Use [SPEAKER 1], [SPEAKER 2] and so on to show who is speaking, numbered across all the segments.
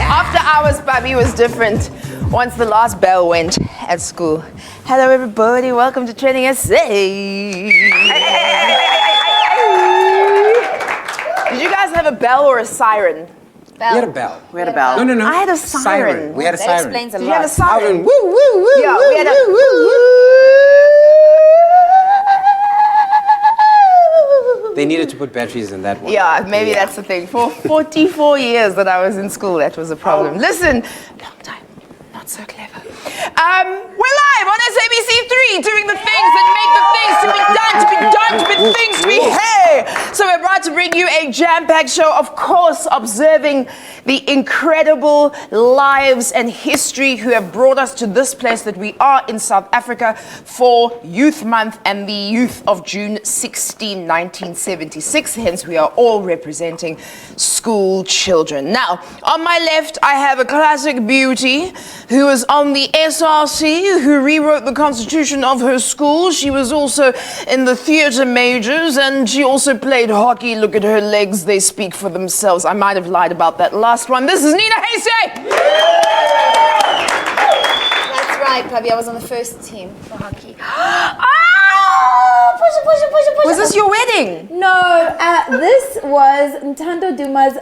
[SPEAKER 1] After hours, Bobby was different. Once the last bell went at school. Hello, everybody. Welcome to TrendingSA. Did you guys have a bell or a siren?
[SPEAKER 2] Bell. We had a bell.
[SPEAKER 1] We had a bell.
[SPEAKER 2] No.
[SPEAKER 1] I had a siren.
[SPEAKER 2] We had a
[SPEAKER 3] that
[SPEAKER 2] siren.
[SPEAKER 3] Explains a
[SPEAKER 1] Did
[SPEAKER 3] lot.
[SPEAKER 1] you have a siren?
[SPEAKER 2] Woo, woo, woo,
[SPEAKER 1] Yeah,
[SPEAKER 2] woo,
[SPEAKER 1] we had a
[SPEAKER 2] woo, woo, woo. They needed to put batteries in that one.
[SPEAKER 1] Yeah, maybe that's the thing. For 44 years that I was in school, that was a problem. Listen, long time, not so clever. We're live on SABC3 doing the things that make the things to be things to be hey. So we're about to bring you a jam-packed show, of course, observing the incredible lives and history who have brought us to this place that we are in South Africa for Youth Month and the youth of June 16, 1976. Hence, we are all representing school children. Now, on my left, I have a classic beauty who was on the SRC, who rewrote the constitution of her school. She was also in the theatre majors, and she also played hockey. Look at her legs, they speak for themselves. I might have lied about that last one. This is Nina Hasey.
[SPEAKER 3] That's right, Pabi. I was on the first team for hockey.
[SPEAKER 1] Was this your wedding?
[SPEAKER 4] No, this was Ntando Duma's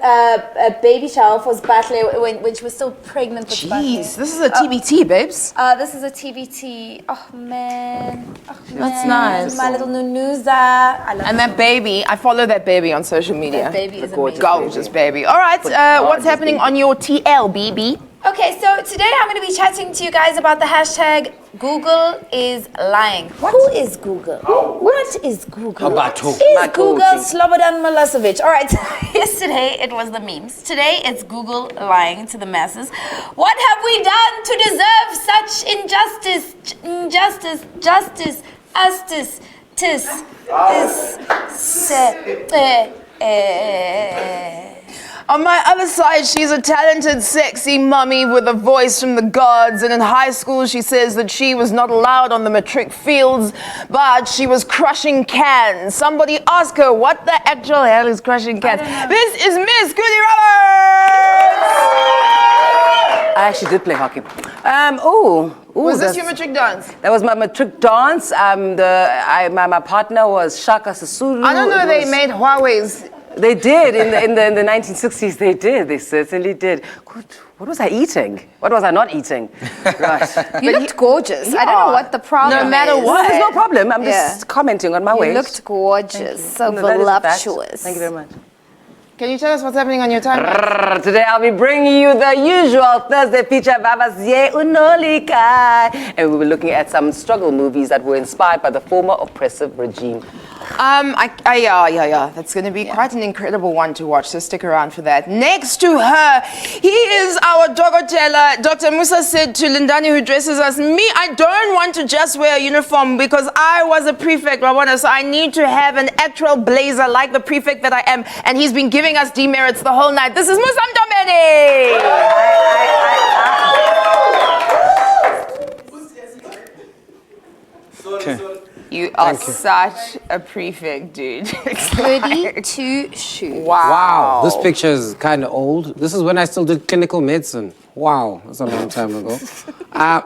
[SPEAKER 4] baby shower for Batley when she was still pregnant with Batley.
[SPEAKER 1] Jeez, this is a TBT, babes.
[SPEAKER 4] This is a TBT. Oh man.
[SPEAKER 1] That's nice.
[SPEAKER 4] My little Nunuza. I love
[SPEAKER 1] And that baby, I follow that baby on social media.
[SPEAKER 4] That baby is amazing.
[SPEAKER 1] Gorgeous baby. All right, what's happening on your TL, BB?
[SPEAKER 4] Okay, so today I'm going to be chatting to you guys about the hashtag Google is lying. Who is Google? What is Google?
[SPEAKER 2] Habato.
[SPEAKER 4] Is Google Slobodan Milosevic? All right, yesterday it was the memes. Today it's Google lying to the masses. What have we done to deserve such injustice?
[SPEAKER 1] On my other side, she's a talented, sexy mummy with a voice from the gods. And in high school, she says that she was not allowed on the matric fields, but she was crushing cans. Somebody ask her, what the actual hell is crushing cans? This is Miss Goody Roberts!
[SPEAKER 5] I actually did play hockey.
[SPEAKER 1] Was this your matric dance?
[SPEAKER 5] That was my matric dance. My partner was Shaka Sisulu.
[SPEAKER 1] I don't know, they made Huawei's.
[SPEAKER 5] They did in the 1960s. They did. They certainly did. Good. What was I eating? What was I not eating? Right.
[SPEAKER 3] You looked gorgeous. I don't know what the problem is.
[SPEAKER 1] No matter what.
[SPEAKER 5] There's no problem. I'm just commenting on my
[SPEAKER 3] You
[SPEAKER 5] waist.
[SPEAKER 3] looked gorgeous. So
[SPEAKER 5] No, that is a fact.
[SPEAKER 3] voluptuous.
[SPEAKER 5] Thank you very much.
[SPEAKER 1] Can you tell us what's happening on your timeline?
[SPEAKER 5] Today I'll be bringing you the usual Thursday feature Vavazie Unolikai. And we'll be looking at some struggle movies that were inspired by the former oppressive regime.
[SPEAKER 1] Yeah. That's going to be quite an incredible one to watch, so stick around for that. Next to her, he is our Dogotela. Dr. Musa said to Lindani, who dresses us, I don't want to just wear a uniform because I was a prefect, Rabona, so I need to have an actual blazer like the prefect that I am. And he's been giving us demerits the whole night. This is Musam Domeni! You are such a prefect, dude.
[SPEAKER 3] Goody two shoes.
[SPEAKER 2] Wow. This picture is kind of old. This is when I still did clinical medicine. Wow. That's a long time ago.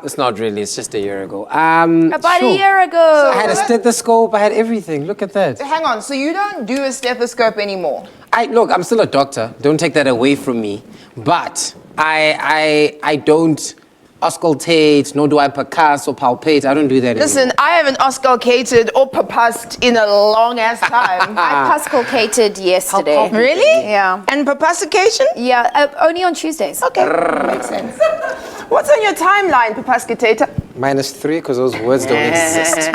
[SPEAKER 2] It's not really. It's just a year ago.
[SPEAKER 4] About a year ago.
[SPEAKER 2] I had a stethoscope. I had everything. Look at that.
[SPEAKER 1] Hang on, so you don't do a stethoscope anymore?
[SPEAKER 2] Look, I'm still a doctor. Don't take that away from me. But I don't auscultate, nor do I percuss or palpate. I don't do that
[SPEAKER 1] Listen,
[SPEAKER 2] anymore.
[SPEAKER 1] I haven't auscultated or papassed in a long ass time.
[SPEAKER 3] I pasculcated yesterday.
[SPEAKER 1] Really?
[SPEAKER 3] Yeah.
[SPEAKER 1] And papastication?
[SPEAKER 3] Yeah, only on Tuesdays.
[SPEAKER 1] Okay, makes sense. What's on your timeline, papascitator?
[SPEAKER 2] -3, because those words don't exist.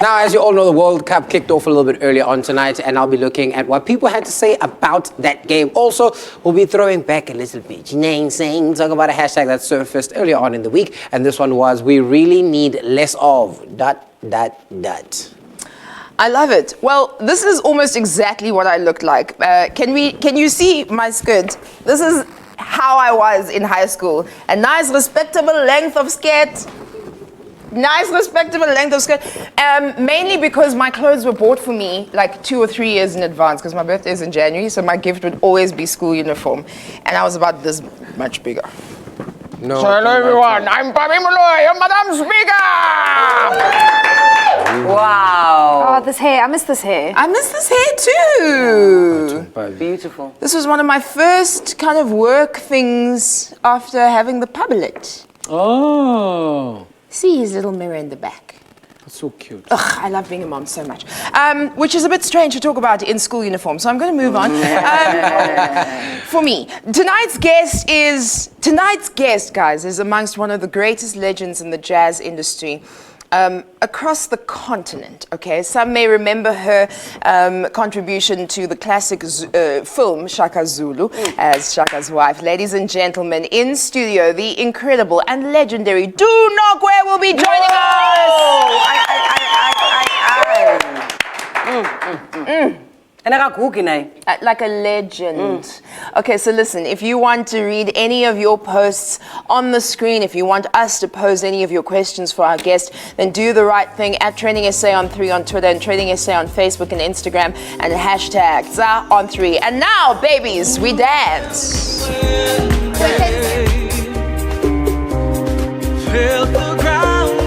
[SPEAKER 2] Now, as you all know, the World Cup kicked off a little bit earlier on tonight, and I'll be looking at what people had to say about that game. Also, we'll be throwing back a little bit, talking about a hashtag that surfaced earlier on in the week, and this one was, we really need less of ...
[SPEAKER 1] I love it. Well, this is almost exactly what I looked like. Can you see my skirt? This is how I was in high school. A nice, respectable length of skirt. Nice, respectable length of skirt. Mainly because my clothes were bought for me like 2 or 3 years in advance because my birthday is in January, so my gift would always be school uniform. And I was about this much bigger.
[SPEAKER 2] No.
[SPEAKER 1] So hello everyone, I'm Pami Malloy, your Madam Speaker!
[SPEAKER 5] Wow.
[SPEAKER 3] Oh, this hair. I miss this hair.
[SPEAKER 1] I miss this hair too.
[SPEAKER 5] Beautiful.
[SPEAKER 1] This was one of my first kind of work things after having the public.
[SPEAKER 2] Oh,
[SPEAKER 1] See his little mirror in the back.
[SPEAKER 2] that's so cute.
[SPEAKER 1] Ugh, I love being a mom so much. Which is a bit strange to talk about in school uniform, so I'm going to move on. For me, tonight's guest, guys, is amongst one of the greatest legends in the jazz industry. Across the continent, okay? Some may remember her contribution to the classic film Shaka Zulu as Shaka's wife. Ladies and gentlemen, in studio, the incredible and legendary Nokwe will be joining us! Like a legend. Okay, so listen, if you want to read any of your posts on the screen, if you want us to pose any of your questions for our guest, then do the right thing at TrendingSA on 3 on Twitter and TrendingSA on Facebook and Instagram and hashtag ZA on 3. And now, babies, we dance.
[SPEAKER 6] Felt the ground.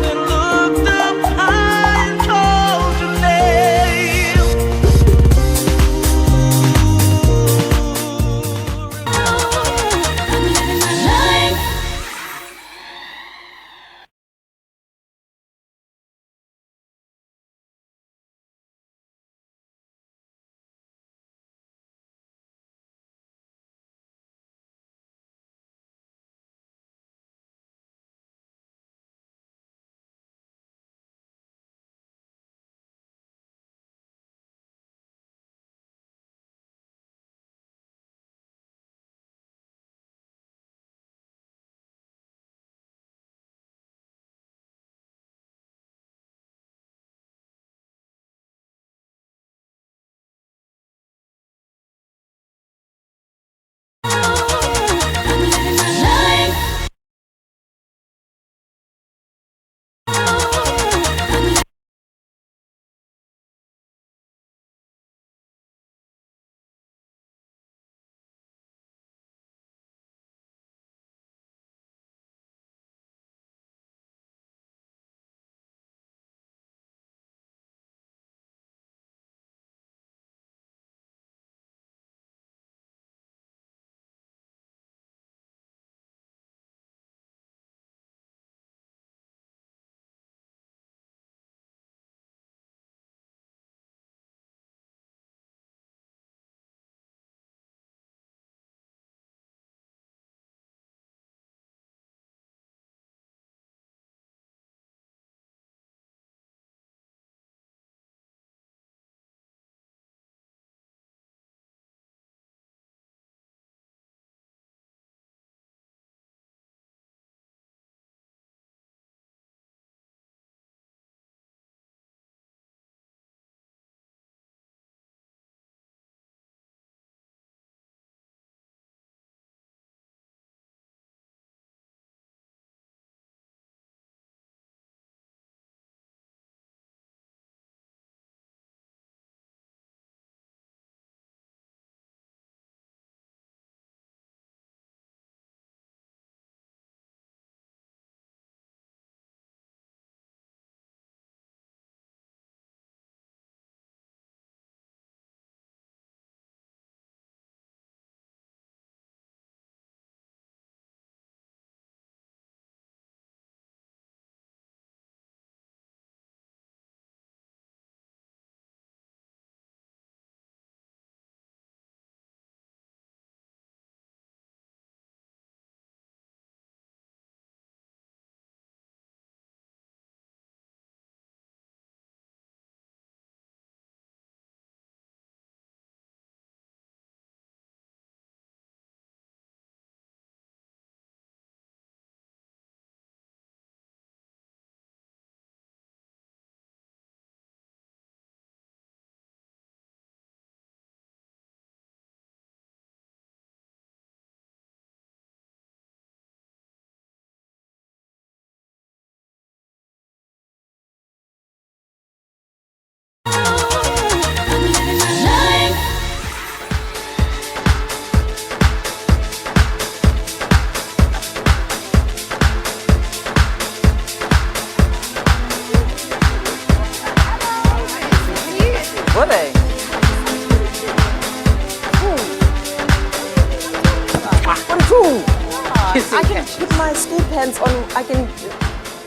[SPEAKER 1] I can put my school pants on.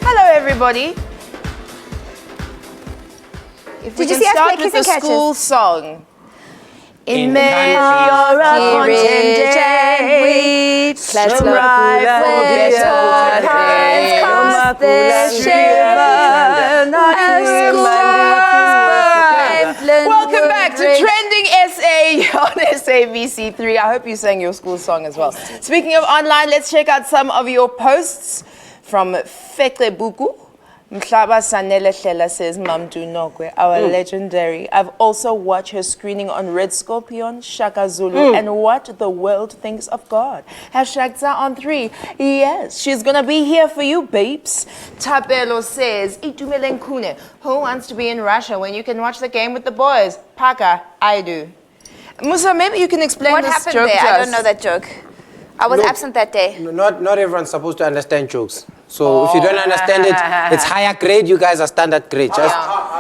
[SPEAKER 1] Hello, everybody. If we
[SPEAKER 3] Did you
[SPEAKER 1] can
[SPEAKER 3] see us
[SPEAKER 1] start
[SPEAKER 3] play
[SPEAKER 1] with
[SPEAKER 3] Kiss
[SPEAKER 1] the
[SPEAKER 3] and Catches?
[SPEAKER 1] school song.
[SPEAKER 2] In
[SPEAKER 1] May
[SPEAKER 2] countries
[SPEAKER 1] your
[SPEAKER 5] content
[SPEAKER 1] we
[SPEAKER 5] Platinum
[SPEAKER 1] strive
[SPEAKER 5] Kula
[SPEAKER 1] for
[SPEAKER 5] Dia
[SPEAKER 1] better
[SPEAKER 5] Times,
[SPEAKER 1] cast this
[SPEAKER 5] Shiva,
[SPEAKER 1] Welcome back to Trending SA on SABC3. I hope you sang your school song as well. Speaking of online, let's check out some of your posts from Fekle Buku. Mhlaba Sanele Hlela says, Mamdu Nokwe, our legendary. I've also watched her screening on Red Scorpion, Shaka Zulu, and What the World Thinks of God. #Za on 3. Yes, she's gonna be here for you, babes. Tabelo says, Itumele Nkune, who wants to be in Russia when you can watch the game with the boys? Paka, I do. Musa, maybe you can explain
[SPEAKER 3] What
[SPEAKER 1] this
[SPEAKER 3] happened
[SPEAKER 1] joke
[SPEAKER 3] there?
[SPEAKER 1] to
[SPEAKER 3] I
[SPEAKER 1] us.
[SPEAKER 3] don't know that joke. I was absent that day.
[SPEAKER 2] Not everyone's supposed to understand jokes. So if you don't understand it, it's higher grade. You guys are standard grade. Just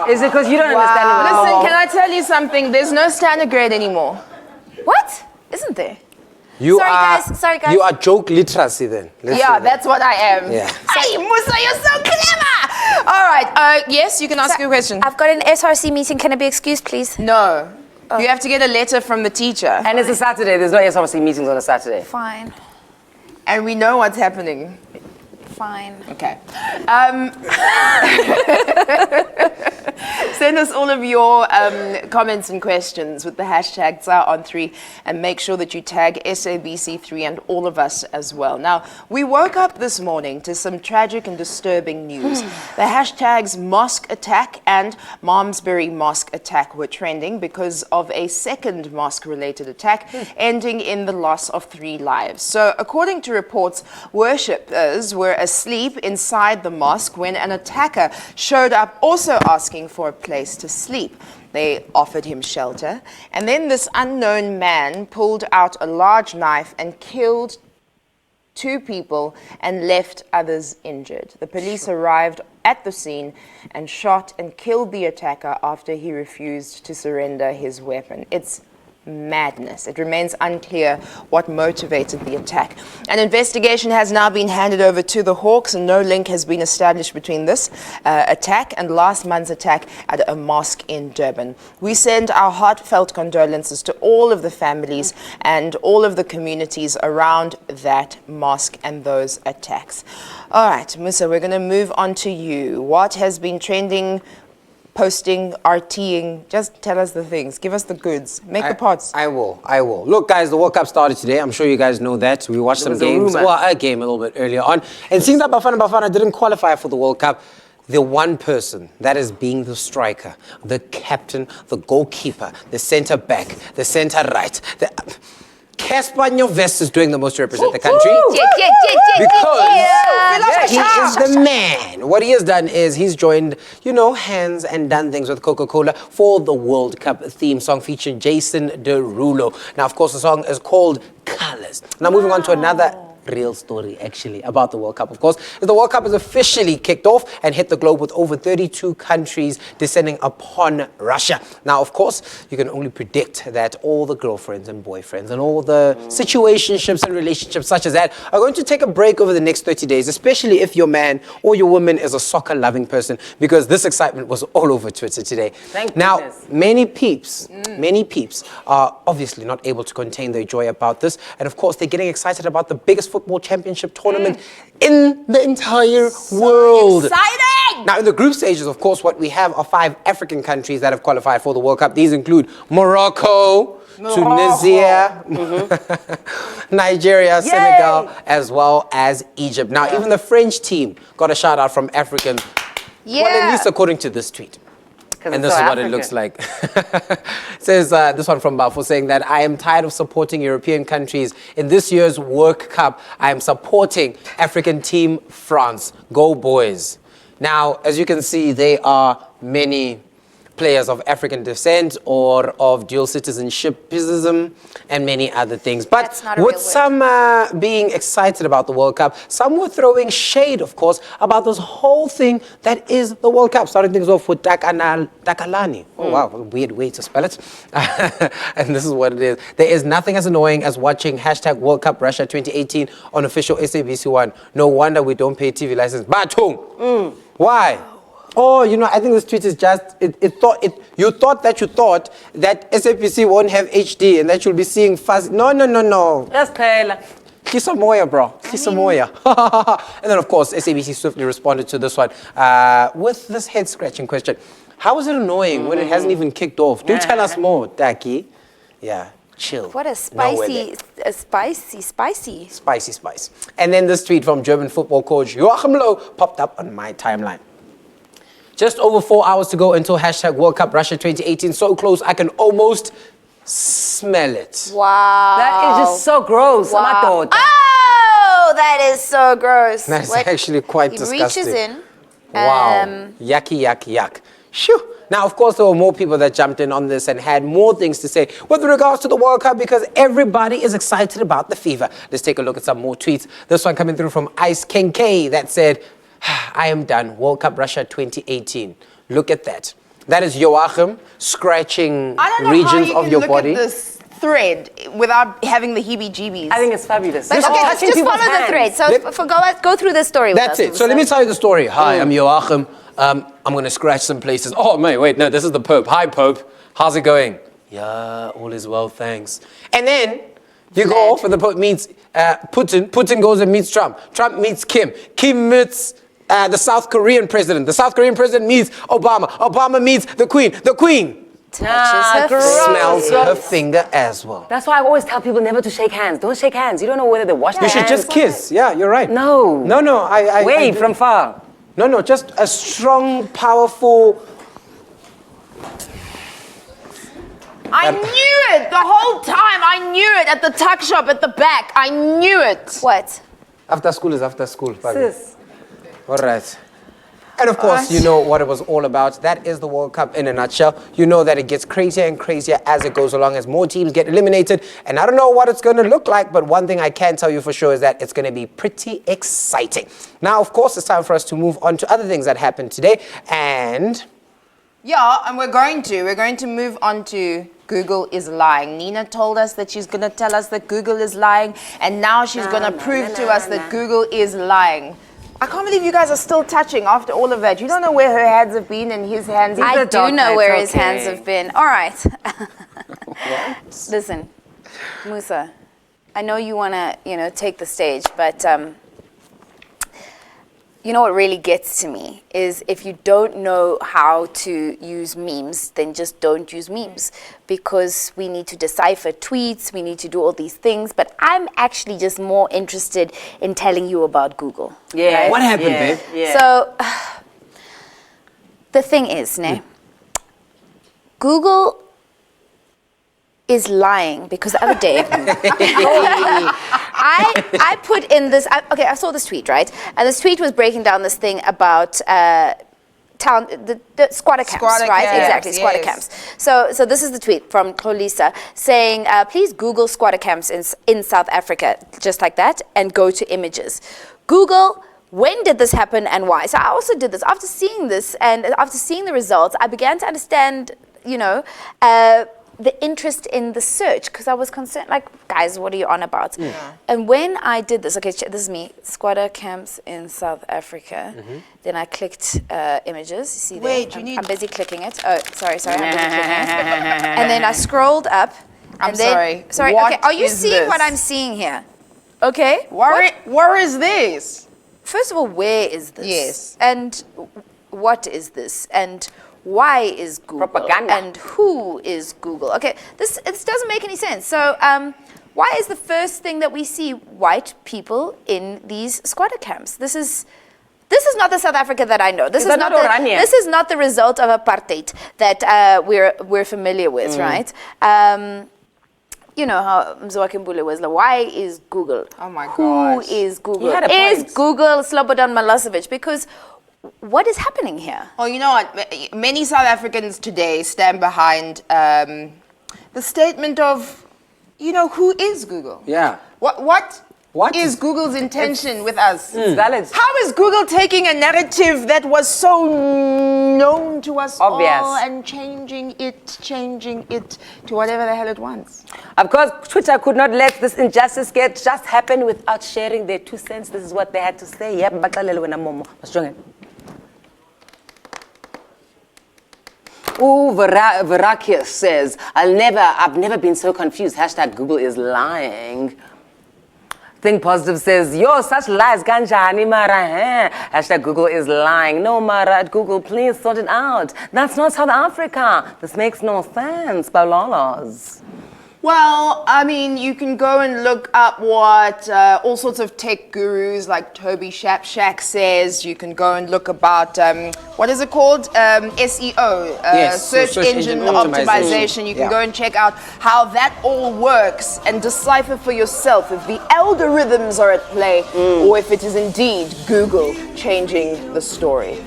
[SPEAKER 5] Is it because you don't understand it?
[SPEAKER 1] Listen, can I tell you something? There's no standard grade anymore.
[SPEAKER 3] What? Isn't there?
[SPEAKER 2] you
[SPEAKER 3] Sorry,
[SPEAKER 2] are
[SPEAKER 3] guys. Sorry, guys.
[SPEAKER 2] you are joke literacy then. Let's say
[SPEAKER 1] Yeah,
[SPEAKER 2] that.
[SPEAKER 1] that's what I am.
[SPEAKER 2] Yeah.
[SPEAKER 1] Hey, Musa, you're so clever. All right. Yes, you can ask your question.
[SPEAKER 3] I've got an SRC meeting. Can I be excused, please?
[SPEAKER 1] No. You have to get a letter from the teacher.
[SPEAKER 5] And it's a Saturday. There's no SRC meetings on a Saturday.
[SPEAKER 3] Fine.
[SPEAKER 1] And we know what's happening.
[SPEAKER 3] Fine.
[SPEAKER 1] Okay. Send us all of your comments and questions with the hashtag #on3 and make sure that you tag SABC3 and all of us as well. Now, we woke up this morning to some tragic and disturbing news. The hashtags mosque attack and Malmesbury mosque attack were trending because of a second mosque-related attack ending in the loss of 3 lives. So, according to reports, worshippers were asleep inside the mosque when an attacker showed up also asking for a place to sleep. They offered him shelter, and then this unknown man pulled out a large knife and killed 2 people and left others injured. The police arrived at the scene and shot and killed the attacker after he refused to surrender his weapon. It's madness. It remains unclear what motivated the attack. An investigation has now been handed over to the Hawks, and no link has been established between this attack and last month's attack at a mosque in Durban. We send our heartfelt condolences to all of the families and all of the communities around that mosque and those attacks. All right, Musa, we're going to move on to you. What has been trending, posting, RTing? Just tell us the things. Give us the goods. Make the pots.
[SPEAKER 2] I will. Look, guys, the World Cup started today. I'm sure you guys know that. We watched some
[SPEAKER 5] was a
[SPEAKER 2] games.
[SPEAKER 5] rumor.
[SPEAKER 2] Well, a game a little bit earlier on. And seeing that Bafana didn't qualify for the World Cup, the one person that is being the striker, the captain, the goalkeeper, the centre back, the centre right, Casper Nyovest is doing the most to represent the country. Because he is the man. What he has done is he's joined, hands and done things with Coca-Cola for the World Cup theme song featuring Jason Derulo. Now, of course, the song is called Colors. Now, moving on to another real story, actually, about the World Cup, of course. The World Cup is officially kicked off and hit the globe with over 32 countries descending upon Russia. Now, of course, you can only predict that all the girlfriends and boyfriends and all the situationships and relationships such as that are going to take a break over the next 30 days, especially if your man or your woman is a soccer-loving person, because this excitement was all over Twitter today.
[SPEAKER 5] Thank
[SPEAKER 2] now,
[SPEAKER 5] goodness.
[SPEAKER 2] many peeps are obviously not able to contain their joy about this, and of course, they're getting excited about the biggest football championship tournament in the entire world.
[SPEAKER 1] Exciting!
[SPEAKER 2] Now, in the group stages, of course, what we have are 5 African countries that have qualified for the World Cup. These include Morocco, Tunisia, Nigeria, Senegal, as well as Egypt. Now, even the French team got a shout out from African, well, at least according to this tweet. And this is what it looks like. It says this one from Bafo saying that I am tired of supporting European countries. In this year's World Cup, I am supporting African team France. Go boys. Now, as you can see, there are many players of African descent or of dual citizenshipism and many other things. But
[SPEAKER 4] That's not a
[SPEAKER 2] with
[SPEAKER 4] real word.
[SPEAKER 2] some being excited about the World Cup, some were throwing shade, of course, about this whole thing that is the World Cup. Starting things off with Takalani. Oh, wow, what a weird way to spell it. And this is what it is. There is nothing as annoying as watching hashtag World Cup Russia 2018 on official SABC One. No wonder we don't pay TV license. Batung. Why? Oh, you know, I think this tweet is just, you thought that SABC won't have HD and that you'll be seeing fuzzy. No.
[SPEAKER 5] That's Pela.
[SPEAKER 2] Kisa moya, bro. Kisa moya. And then, of course, SABC swiftly responded to this one with this head-scratching question. How is it annoying when it hasn't even kicked off? Do tell us more, Taki. Yeah, chill.
[SPEAKER 4] What a spicy.
[SPEAKER 2] Spicy. And then this tweet from German football coach Joachim Low popped up on my timeline. Just over 4 hours to go until hashtag World Cup Russia 2018. So close, I can almost smell it.
[SPEAKER 4] Wow.
[SPEAKER 5] That is just so gross.
[SPEAKER 4] Wow.
[SPEAKER 5] Madoda.
[SPEAKER 4] Oh, that is so gross.
[SPEAKER 2] That's actually quite disgusting.
[SPEAKER 4] He reaches in.
[SPEAKER 2] Wow. Yuck. Shoo. Now, of course, there were more people that jumped in on this and had more things to say with regards to the World Cup because everybody is excited about the fever. Let's take a look at some more tweets. This one coming through from Ice King K that said, I am done. World Cup Russia 2018. Look at that. That is Joachim scratching
[SPEAKER 1] I don't know
[SPEAKER 2] regions
[SPEAKER 1] how you
[SPEAKER 2] of
[SPEAKER 1] can
[SPEAKER 2] your
[SPEAKER 1] look
[SPEAKER 2] body.
[SPEAKER 1] at this thread without having the heebie-jeebies.
[SPEAKER 5] I think it's fabulous.
[SPEAKER 4] But okay, let's just follow the thread. So go through the story with us.
[SPEAKER 2] That's it. So let me tell you the story. Hi, I'm Joachim. I'm going to scratch some places. Oh, wait, no, this is the Pope. Hi, Pope. How's it going? Yeah, all is well, thanks. And then you go off and the Pope meets Putin. Putin goes and meets Trump. Trump meets Kim. Kim meets the South Korean president. The South Korean president meets Obama. Obama meets the Queen. The Queen smells her finger as well.
[SPEAKER 5] That's why I always tell people never to shake hands. Don't shake hands. You don't know whether they wash their
[SPEAKER 2] You should
[SPEAKER 5] hands.
[SPEAKER 2] just kiss. Yeah, you're right.
[SPEAKER 5] No.
[SPEAKER 2] I
[SPEAKER 5] Wave from far.
[SPEAKER 2] No, just a strong, powerful.
[SPEAKER 1] I knew it the whole time. I knew it at the tuck shop at the back. I knew it.
[SPEAKER 4] What?
[SPEAKER 2] After school is after school.
[SPEAKER 5] Sis.
[SPEAKER 2] All right. And of course, you know what it was all about. That is the World Cup in a nutshell. You know that it gets crazier and crazier as it goes along, as more teams get eliminated. And I don't know what it's going to look like, but one thing I can tell you for sure is that it's going to be pretty exciting. Now, of course, it's time for us to move on to other things that happened today. And
[SPEAKER 1] Yeah, and we're going to move on to Google is lying. Nina told us that she's going to tell us that Google is lying, and now she's going to prove to us that Google is lying. I can't believe you guys are still touching after all of that. You don't know where her hands have been and his hands.
[SPEAKER 4] I do know where his
[SPEAKER 5] okay.
[SPEAKER 4] hands have been. All right. Listen, Musa, I know you want to, take the stage, but you know what really gets to me is if you don't know how to use memes, then just don't use memes, because we need to decipher tweets, we need to do all these things, but I'm actually just more interested in telling you about Google.
[SPEAKER 5] Yeah.
[SPEAKER 4] right?
[SPEAKER 2] what happened, babe?
[SPEAKER 5] Yeah.
[SPEAKER 4] So the thing is, Google is lying because the other day I put in this. I saw this tweet, right? And this tweet was breaking down this thing about the squatter camps,
[SPEAKER 1] Squatter
[SPEAKER 4] right?
[SPEAKER 1] camps,
[SPEAKER 4] Exactly, squatter
[SPEAKER 1] yes.
[SPEAKER 4] camps. So this is the tweet from Xolisa saying, please Google squatter camps in South Africa, just like that, and go to images. Google, when did this happen and why? So I also did this. After seeing this and after seeing the results, I began to understand, the interest in the search, because I was concerned, like, guys, what are you on about? And when I did this, this is me, squatter camps in South Africa. Then I clicked images. You see there?
[SPEAKER 1] Wait,
[SPEAKER 4] I'm busy clicking it. Oh, sorry, I'm busy clicking it. And then I scrolled up.
[SPEAKER 1] I'm
[SPEAKER 4] and then,
[SPEAKER 1] sorry.
[SPEAKER 4] okay,
[SPEAKER 1] What
[SPEAKER 4] are you
[SPEAKER 1] is
[SPEAKER 4] seeing
[SPEAKER 1] this?
[SPEAKER 4] what I'm seeing here? Okay.
[SPEAKER 1] Where is this?
[SPEAKER 4] First of all, where is this?
[SPEAKER 1] Yes.
[SPEAKER 4] And what is this? And why is Google?
[SPEAKER 5] Propaganda.
[SPEAKER 4] And who is Google? Okay, this doesn't make any sense. So why is the first thing that we see white people in these squatter camps? This is not the South Africa that I know. This is not the result of apartheid that we're familiar with, right? You know how Mzwakhe Mbule was like, why is Google?
[SPEAKER 1] Oh my
[SPEAKER 4] Who
[SPEAKER 1] gosh.
[SPEAKER 4] is Google?
[SPEAKER 5] You had a
[SPEAKER 4] Is
[SPEAKER 5] point.
[SPEAKER 4] Google Slobodan Milosevic? Because what is happening here?
[SPEAKER 1] Well, you know what? Many South Africans today stand behind the statement of, you know, who is Google?
[SPEAKER 2] Yeah.
[SPEAKER 1] What is Google's intention with us?
[SPEAKER 5] It's valid.
[SPEAKER 1] How is Google taking a narrative that was so known to us
[SPEAKER 5] Obvious.
[SPEAKER 1] all and changing it to whatever the hell it wants?
[SPEAKER 5] Of course, Twitter could not let this injustice just happen without sharing their 2 cents. This is what they had to say. Yep, Bakalele wena momo. Masjonge. Ooh, Verakius says, I've never been so confused. Hashtag Google is lying. Think Positive says, yo, such lies, ganjani mara, eh? Hashtag Google is lying. No, Mara, at Google, please sort it out. That's not South Africa. This makes no sense, Balolos.
[SPEAKER 1] Well, I mean, you can go and look up what all sorts of tech gurus like Toby Shapshak says. You can go and look about, what is it called? SEO,
[SPEAKER 2] Yes,
[SPEAKER 1] search engine optimization. You can go and check out how that all works and decipher for yourself if the algorithms are at play or if it is indeed Google changing the story.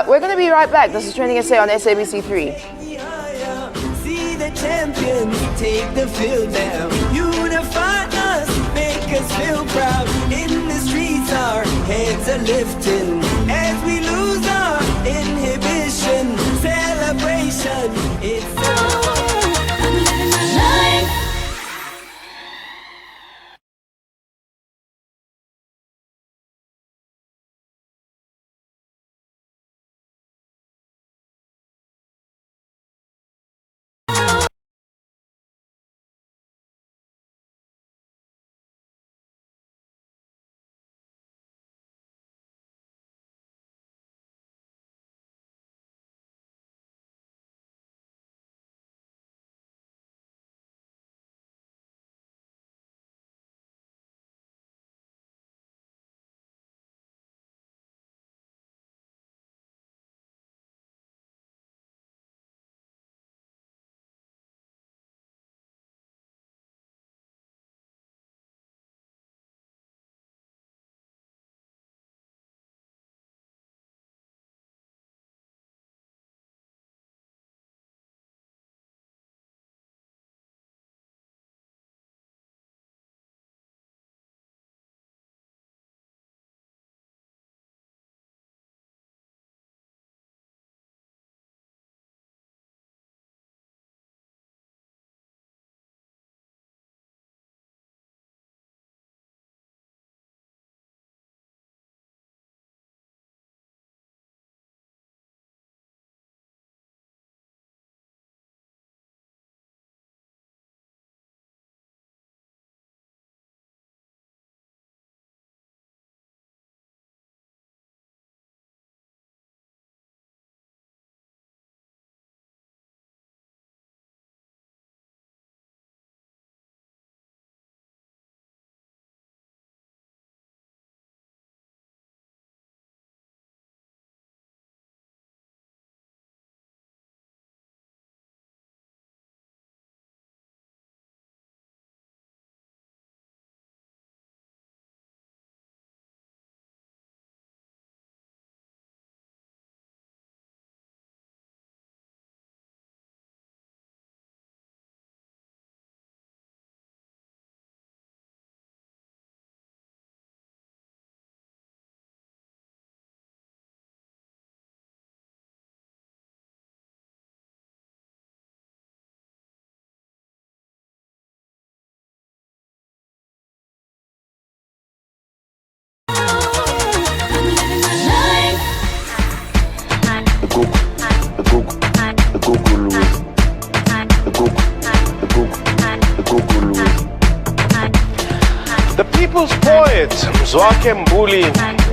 [SPEAKER 1] We're going to be right back. This is TrendingSA on SABC3.
[SPEAKER 6] The champions take the field now. Unify us, make us feel proud. In the streets, our heads are lifting as we lose our inhibition. Celebration, it's I'm living my life.
[SPEAKER 7] The people's poet, Mzwakhe Mbuli,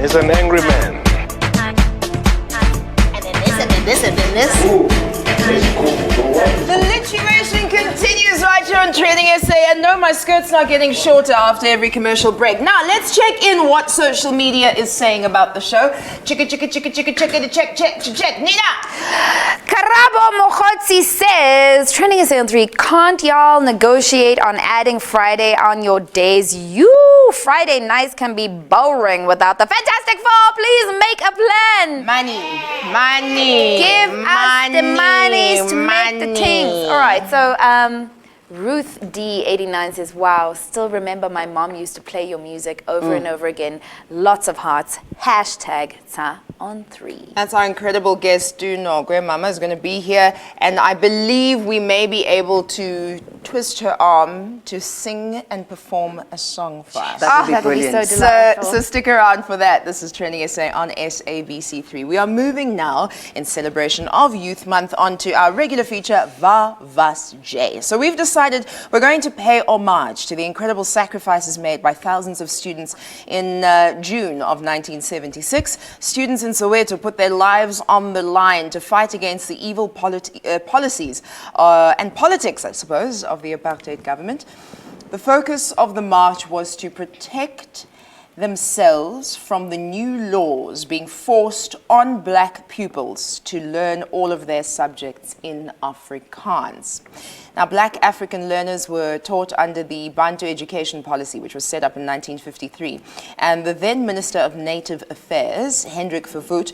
[SPEAKER 7] is an angry man.
[SPEAKER 3] And then this.
[SPEAKER 1] The lituation continues right here on TrendingSA, and no, my skirt's not getting shorter after every commercial break. Now, let's check in what social media is saying about the show. Check, Nina!
[SPEAKER 4] Karabo Mokhotsi says, TrendingSA on 3, can't y'all negotiate on adding Friday on your days you Friday nights can be boring without the Fantastic Four. Please make a plan.
[SPEAKER 1] Money.
[SPEAKER 4] Give us the monies to make the things. All right, so Ruth D89 says, wow, still remember my mom used to play your music over and over again. Lots of hearts. Hashtag Tsa on 3.
[SPEAKER 1] That's our incredible guest, Nokwe. Mama is going to be here, and I believe we may be able to twist her arm to sing and perform a song for us.
[SPEAKER 5] That would be
[SPEAKER 4] that would be
[SPEAKER 5] brilliant.
[SPEAKER 4] so delightful.
[SPEAKER 1] So stick around for that. This is TrendingSA on SABC3. We are moving now in celebration of Youth Month onto our regular feature, Va Vas J. So we've decided we're going to pay homage to the incredible sacrifices made by thousands of students in June of 1976. Students in Soweto put their lives on the line to fight against the evil policies and politics, I suppose, of the Apartheid government. The focus of the march was to protect themselves from the new laws being forced on black pupils to learn all of their subjects in Afrikaans. Now, black African learners were taught under the Bantu Education Policy, which was set up in 1953. And the then Minister of Native Affairs, Hendrik Verwoerd,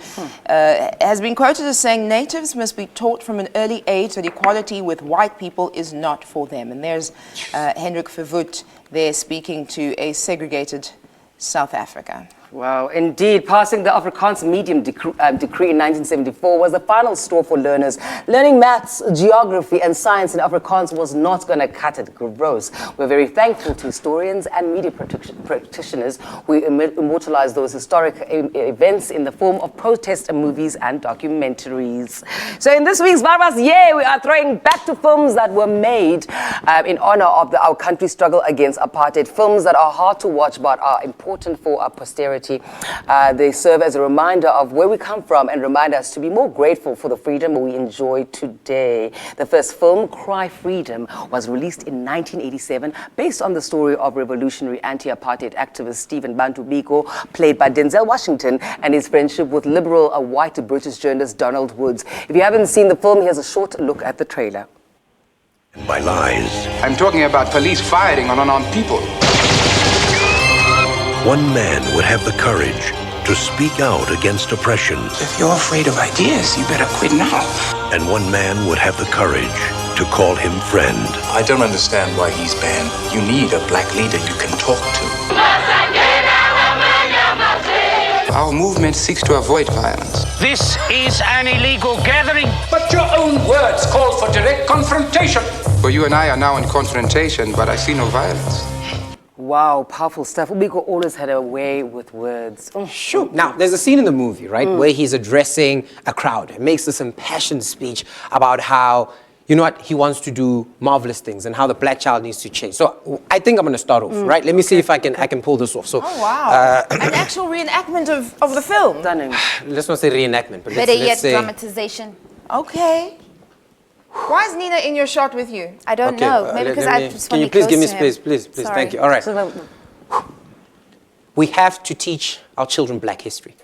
[SPEAKER 1] has been quoted as saying, natives must be taught from an early age that equality with white people is not for them. And there's Hendrik Verwoerd there speaking to a segregated South Africa.
[SPEAKER 5] Wow, indeed. Passing the Afrikaans medium decree in 1974 was the final straw for learners. Learning maths, geography, and science in Afrikaans was not going to cut it. Gross. We're very thankful to historians and media practitioners who immortalized those historic events in the form of protest movies and documentaries. So in this week's Barbas, we are throwing back to films that were made in honor of our country's struggle against apartheid. Films that are hard to watch but are important for our posterity. They serve as a reminder of where we come from and remind us to be more grateful for the freedom we enjoy today. The first film, Cry Freedom, was released in 1987 based on the story of revolutionary anti-apartheid activist Stephen Bantu Biko, played by Denzel Washington, and his friendship with liberal white British journalist Donald Woods. If you haven't seen the film, here's a short look at the trailer.
[SPEAKER 8] By lies.
[SPEAKER 9] I'm talking about police firing on unarmed people.
[SPEAKER 8] One man would have the courage to speak out against oppression.
[SPEAKER 9] If you're afraid of ideas, you better quit now.
[SPEAKER 8] And one man would have the courage to call him friend.
[SPEAKER 9] I don't understand why he's banned. You need a black leader you can talk to. Our movement seeks to avoid violence.
[SPEAKER 10] This is an illegal gathering. But your own words call for direct confrontation.
[SPEAKER 9] Well, you and I are now in confrontation, but I see no violence.
[SPEAKER 5] Wow, powerful stuff. Ubiko always had a way with words.
[SPEAKER 2] Sure. Now, there's a scene in the movie, right, where he's addressing a crowd and makes this impassioned speech about how, you know what, he wants to do marvelous things and how the black child needs to change. So I think I'm going to start off, right? Let me see if I can pull this off. So,
[SPEAKER 1] Oh, wow. An actual reenactment of the film.
[SPEAKER 5] Stunning.
[SPEAKER 2] let's not say reenactment, but
[SPEAKER 4] Better
[SPEAKER 2] let's
[SPEAKER 4] yet,
[SPEAKER 2] say...
[SPEAKER 4] dramatization.
[SPEAKER 1] Okay. Why is Nina in your shot with you?
[SPEAKER 4] I don't know. Maybe because I just want to be
[SPEAKER 2] Can you please
[SPEAKER 4] close
[SPEAKER 2] give me
[SPEAKER 4] to him.
[SPEAKER 2] space, please?
[SPEAKER 4] Sorry.
[SPEAKER 2] Thank you. All right. We have to teach our children black history.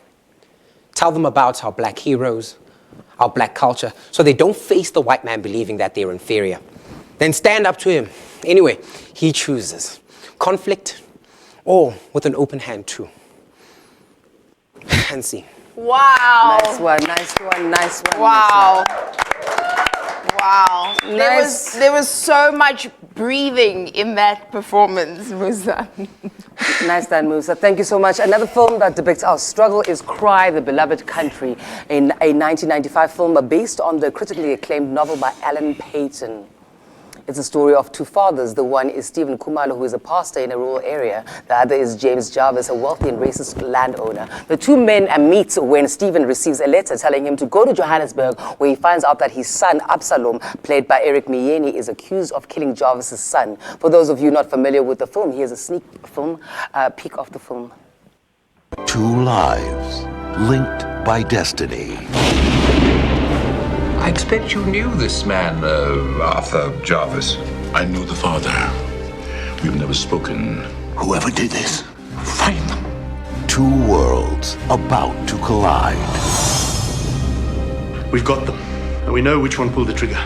[SPEAKER 2] Tell them about our black heroes, our black culture, so they don't face the white man believing that they're inferior. Then stand up to him. Anyway, he chooses conflict or with an open hand too. And see.
[SPEAKER 1] Wow.
[SPEAKER 5] Nice one, nice one, nice one.
[SPEAKER 1] Wow. Wow.
[SPEAKER 5] Nice.
[SPEAKER 1] There was so much breathing in that performance, Musa.
[SPEAKER 5] Nice done, Musa. Thank you so much. Another film that depicts our struggle is Cry, the Beloved Country, in a 1995 film based on the critically acclaimed novel by Alan Payton. It's a story of two fathers. The one is Stephen Khumalo, who is a pastor in a rural area. The other is James Jarvis, a wealthy and racist landowner. The two men meet when Stephen receives a letter telling him to go to Johannesburg, where he finds out that his son, Absalom, played by Eric Miyeni, is accused of killing Jarvis's son. For those of you not familiar with the film, here's a sneak peek of the film.
[SPEAKER 8] Two lives linked by destiny.
[SPEAKER 11] I expect you knew this man, Arthur Jarvis.
[SPEAKER 12] I knew the father. We've never spoken.
[SPEAKER 8] Whoever did this,
[SPEAKER 12] Find them.
[SPEAKER 8] two worlds about to collide.
[SPEAKER 12] We've got them, and we know which one pulled the trigger.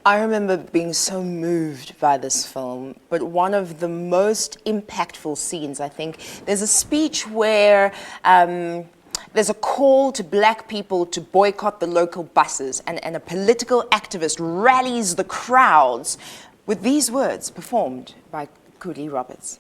[SPEAKER 1] I remember being so moved by this film, but one of the most impactful scenes, I think, there's a speech where there's a call to black people to boycott the local buses, and a political activist rallies the crowds with these words performed by Cooley Roberts.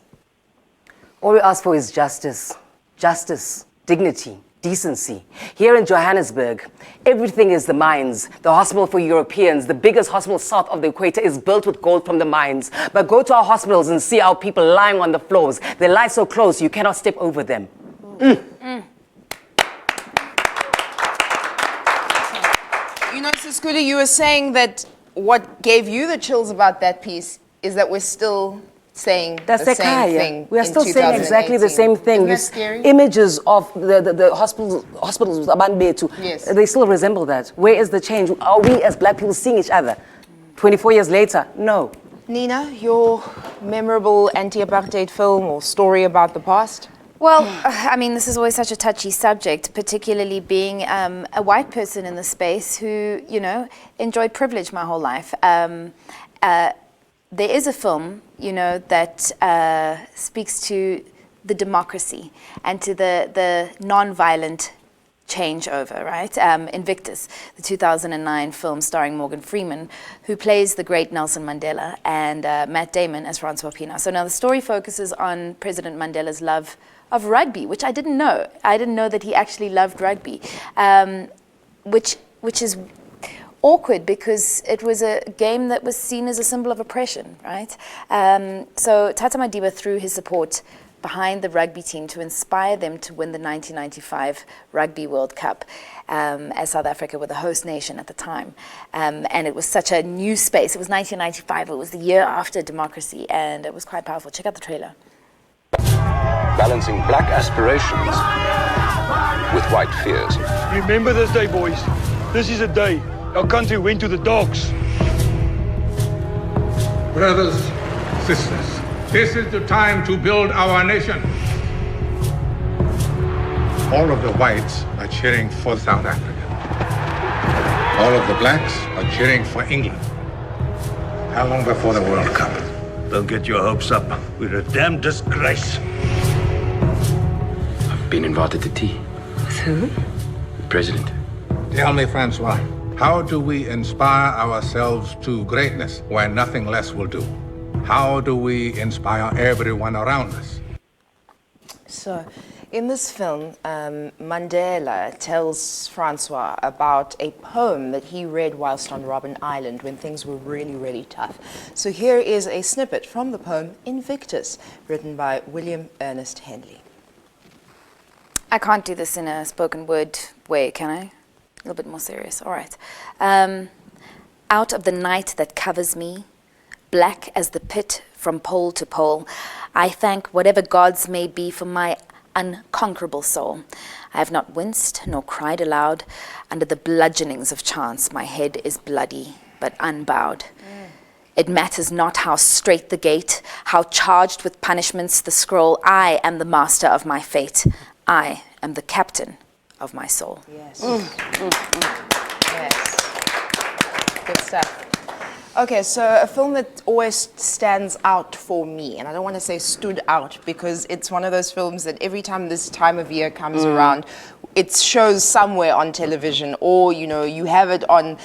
[SPEAKER 5] All we ask for is justice. Justice, dignity, decency. Here in Johannesburg, everything is the mines. The hospital for Europeans, the biggest hospital south of the equator, is built with gold from the mines. But go to our hospitals and see our people lying on the floors. They lie so close you cannot step over them.
[SPEAKER 1] You know, Sis Cooley, you were saying that what gave you the chills about that piece is that we're still saying the same thing.
[SPEAKER 5] We are still saying exactly the same thing.
[SPEAKER 1] Isn't that scary?
[SPEAKER 5] Images of the hospitals,
[SPEAKER 1] Yes.
[SPEAKER 5] they still resemble that. Where is the change? Are we as black people seeing each other 24 years later? No.
[SPEAKER 1] Nina, your memorable anti-apartheid film or story about the past?
[SPEAKER 4] Well, I mean, this is always such a touchy subject, particularly being a white person in the space who, you know, enjoyed privilege my whole life. There is a film, you know, that speaks to the democracy and to the non-violent changeover, right? Invictus, the 2009 film starring Morgan Freeman, who plays the great Nelson Mandela, and Matt Damon as Francois Pienaar. So now the story focuses on President Mandela's love of rugby, which I didn't know. I didn't know that he actually loved rugby, which is awkward because it was a game that was seen as a symbol of oppression, right? So Tata Madiba threw his support behind the rugby team to inspire them to win the 1995 Rugby World Cup, as South Africa were the host nation at the time. And it was such a new space. It was 1995, it was the year after democracy, and it was quite powerful. Check out the trailer.
[SPEAKER 13] Balancing black aspirations with white fears.
[SPEAKER 14] Remember this day, boys. This is a day our country went to the dogs.
[SPEAKER 15] Brothers, sisters, this is the time to build our nation. All of the whites are cheering for South Africa. All of the blacks are cheering for England. How long before the World Cup?
[SPEAKER 14] Don't get your hopes up. We're a damn disgrace.
[SPEAKER 9] I've been invited to tea.
[SPEAKER 5] With who?
[SPEAKER 9] The president.
[SPEAKER 15] Tell me, Francois, how do we inspire ourselves to greatness when nothing less will do? How do we inspire everyone around us?
[SPEAKER 1] So, in this film, Mandela tells Francois about a poem that he read whilst on Robben Island when things were really, really tough. So here is a snippet from the poem Invictus, written by William Ernest Henley.
[SPEAKER 4] I can't do this in a spoken word way, can I? A little bit more serious. All right. Out of the night that covers me, black as the pit from pole to pole, I thank whatever gods may be for my unconquerable soul. I have not winced nor cried aloud. Under the bludgeonings of chance, my head is bloody but unbowed. It matters not how straight the gate, how charged with punishments the scroll. I am the master of my fate. I am the captain of my soul.
[SPEAKER 1] Yes. Yes. Good stuff. Okay, so a film that always stands out for me, and I don't want to say stood out because it's one of those films that every time this time of year comes around, it shows somewhere on television, or you know, you have it on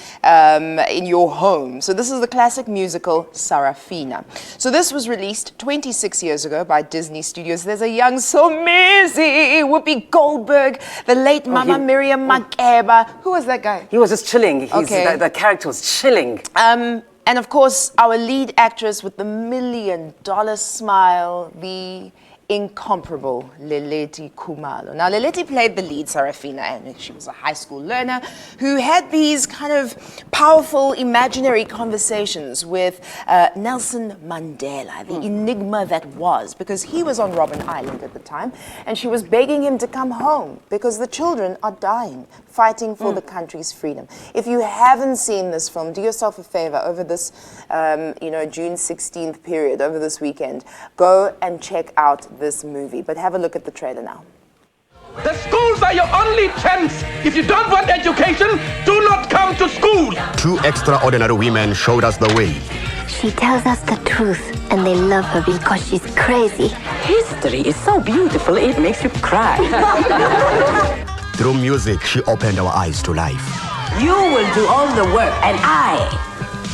[SPEAKER 1] in your home. So this is the classic musical Sarafina. So this was released 26 years ago by Disney Studios. There's a young Somizi, Whoopi Goldberg, the late Mama Miriam Makeba. Who was that guy?
[SPEAKER 5] He was just chilling. The character was chilling.
[SPEAKER 1] And of course, our lead actress with the $1 million smile, the incomparable Leleti Khumalo. Now, Leleti played the lead, Sarafina, and she was a high school learner who had these kind of powerful imaginary conversations with Nelson Mandela, the enigma that was, because he was on Robben Island at the time, and she was begging him to come home because the children are dying, fighting for the country's freedom. If you haven't seen this film, do yourself a favor over this, June 16th period, over this weekend. Go and check out this movie, but have a look at the trailer now.
[SPEAKER 10] The schools are your only chance. If you don't want education, do not come to school.
[SPEAKER 16] Two extraordinary women showed us the way.
[SPEAKER 17] She tells us the truth, and they love her because she's crazy.
[SPEAKER 18] History is so beautiful, it makes you cry.
[SPEAKER 16] Through music, she opened our eyes to life.
[SPEAKER 18] You will do all the work, and I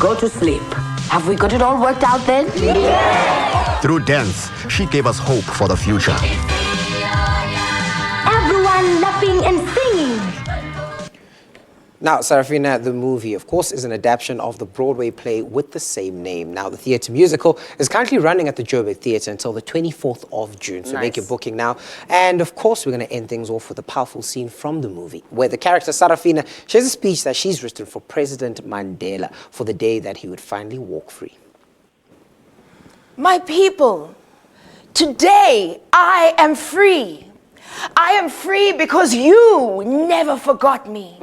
[SPEAKER 18] go to sleep. Have we got it all worked out then? Yeah.
[SPEAKER 16] Through dance, she gave us hope for the future.
[SPEAKER 17] Everyone laughing and singing.
[SPEAKER 2] Now, Sarafina, the movie, of course, is an adaptation of the Broadway play with the same name. Now, the theatre musical is currently running at the Joburg Theatre until the 24th of June. So make your booking now. And, of course, we're going to end things off with a powerful scene from the movie, where the character Sarafina shares a speech that she's written for President Mandela for the day that he would finally walk free.
[SPEAKER 1] My people, today I am free. I am free because you never forgot me.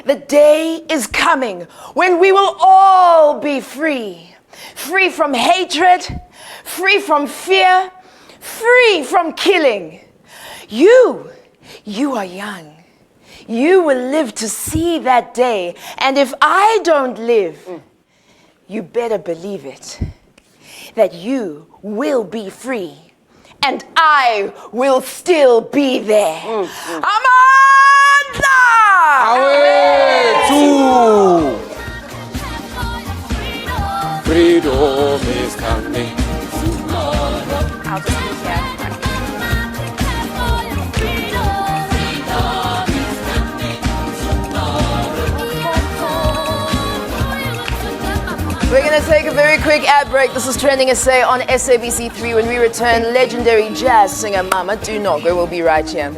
[SPEAKER 1] The day is coming when we will all be free. Free from hatred, free from fear, free from killing. You are young. You will live to see that day. And if I don't live, you better believe it, that you will be free. And I will still be there. Amandla!
[SPEAKER 2] Away to freedom is coming.
[SPEAKER 4] I'll just be here.
[SPEAKER 1] We're going to take a very quick ad break. This is TrendingSA on SABC3. When we return, legendary jazz singer Mama Nokwe will be right here.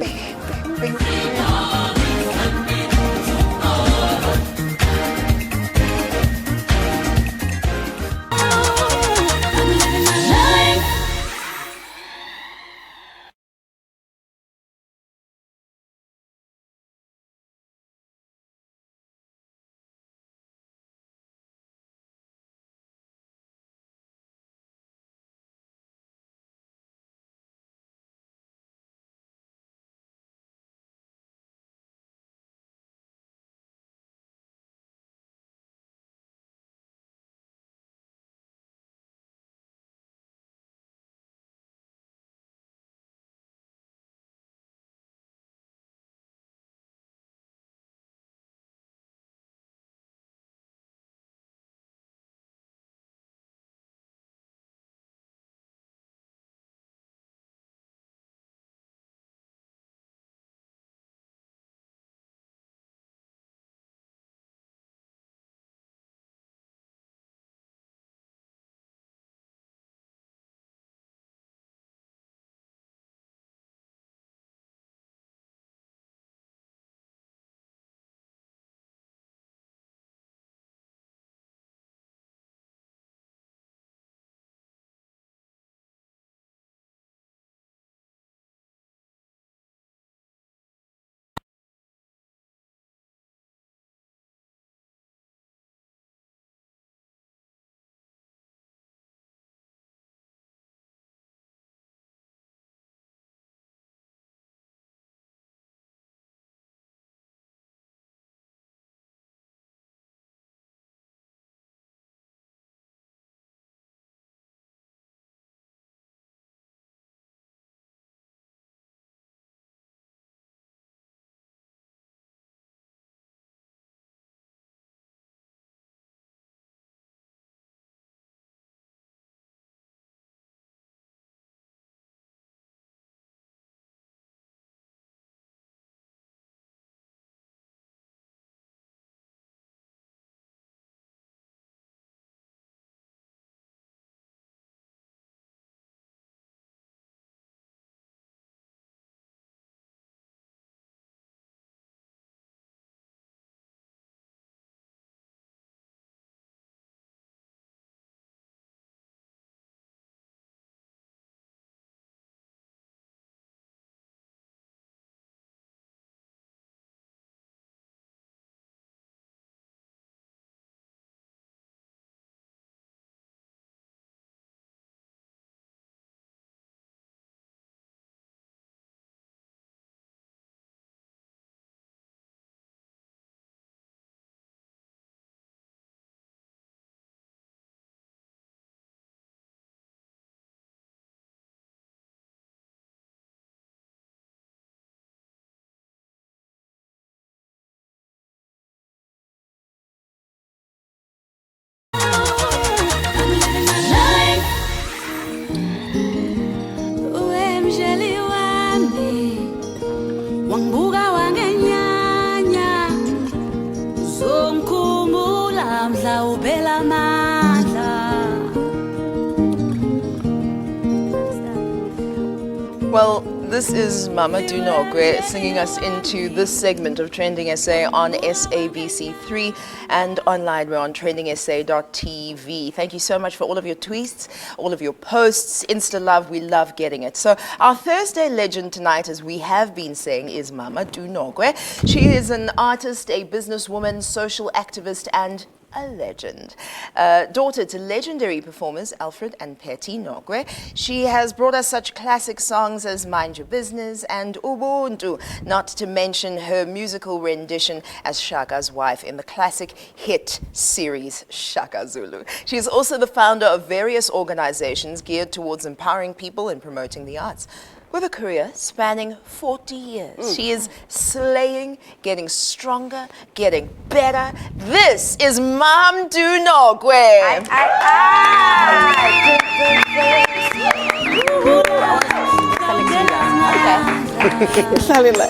[SPEAKER 1] Well, this is Mama Do Nokwe singing us into this segment of Trending SA on SABC3 and online. We're on TrendingSA.tv. Thank you so much for all of your tweets, all of your posts, Insta love. We love getting it. So our Thursday legend tonight, as we have been saying, is Mama Do Nokwe. She is an artist, a businesswoman, social activist, and a legend. Daughter to legendary performers Alfred and Petty Nokwe. She has brought us such classic songs as Mind Your Business and Ubuntu, not to mention her musical rendition as Shaka's wife in the classic hit series Shaka Zulu. She is also the founder of various organizations geared towards empowering people and promoting the arts. With a career spanning 40 years, she is slaying, getting stronger, getting better. This is Mom Do Nokwe.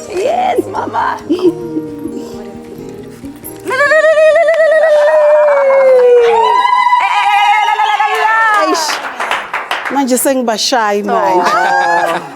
[SPEAKER 4] Yes, Mama.
[SPEAKER 19] Manje sengiba shy manje.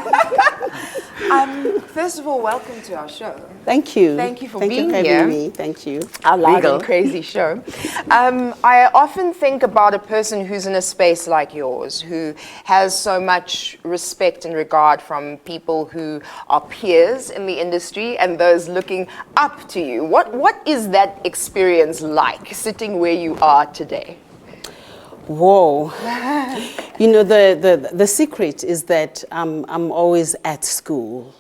[SPEAKER 1] First of all, welcome to our show.
[SPEAKER 19] Thank you.
[SPEAKER 1] Thank you for
[SPEAKER 19] Thank
[SPEAKER 1] being
[SPEAKER 19] you for
[SPEAKER 1] here.
[SPEAKER 19] having me. Thank you.
[SPEAKER 1] Our loud and crazy show. I often think about a person who's in a space like yours, who has so much respect and regard from people who are peers in the industry and those looking up to you. What is that experience like, sitting where you are today?
[SPEAKER 19] Whoa. You know, the secret is that I'm always at school.